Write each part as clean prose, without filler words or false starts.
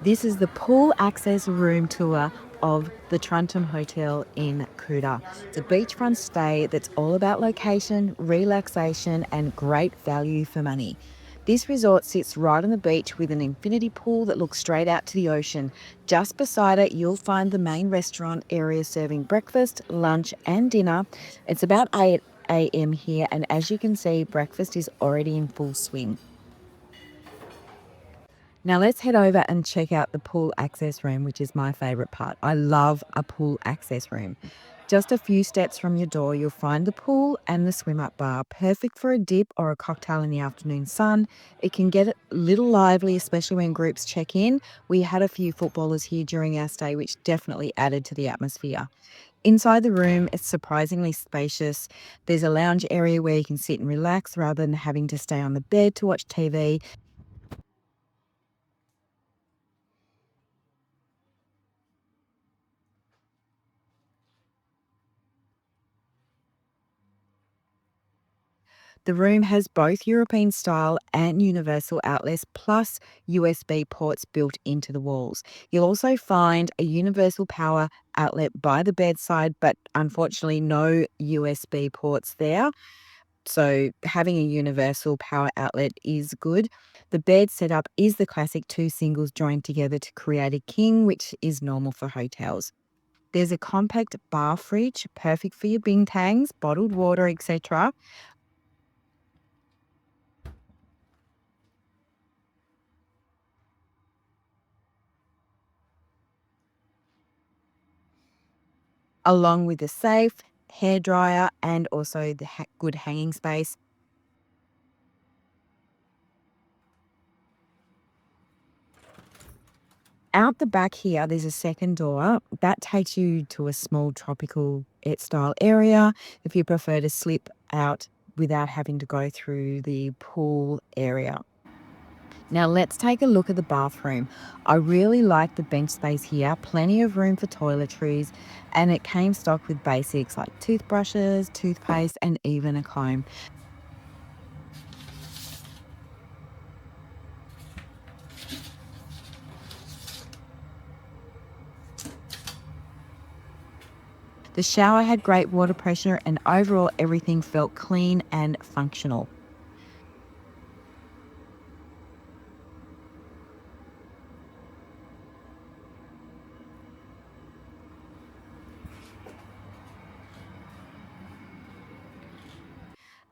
This is the pool access room tour of the Truntum Hotel in Kuta. It's a beachfront stay that's all about location, relaxation, and great value for money. This resort sits right on the beach with an infinity pool that looks straight out to the ocean. Just beside it, you'll find the main restaurant area serving breakfast, lunch, and dinner. It's about 8 a.m. here, and as you can see, breakfast is already in full swing. Now let's head over and check out the pool access room, which is my favorite part. I love a pool access room. Just a few steps from your door, you'll find the pool and the swim up bar, perfect for a dip or a cocktail in the afternoon sun. It can get a little lively, especially when groups check in. We had a few footballers here during our stay, which definitely added to the atmosphere. Inside the room, it's surprisingly spacious. There's a lounge area where you can sit and relax rather than having to stay on the bed to watch TV. The room has both European style and universal outlets, plus USB ports built into the walls. You'll also find a universal power outlet by the bedside, but unfortunately, no USB ports there. So, having a universal power outlet is good. The bed setup is the classic two singles joined together to create a king, which is normal for hotels. There's a compact bar fridge, perfect for your bintangs, bottled water, etc. Along with a safe, hairdryer, and also the good hanging space. Out the back here, there's a second door that takes you to a small tropical style area if you prefer to slip out without having to go through the pool area. Now let's take a look at the bathroom. I really like the bench space here, plenty of room for toiletries, and it came stocked with basics like toothbrushes, toothpaste, and even a comb. The shower had great water pressure, and overall everything felt clean and functional.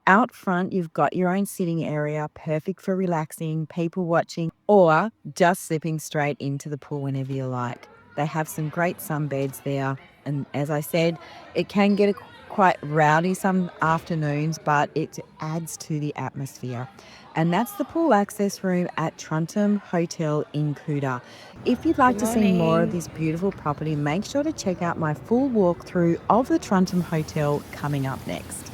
Out front, you've got your own sitting area, perfect for relaxing, people watching, or just slipping straight into the pool whenever you like. They have some great sunbeds there. And as I said, it can get quite rowdy some afternoons, but it adds to the atmosphere. And that's the pool access room at Truntum Hotel in Kuta. If you'd like Good to see more of morning. this beautiful property, make sure to check out my full walkthrough of the Truntum Hotel coming up next.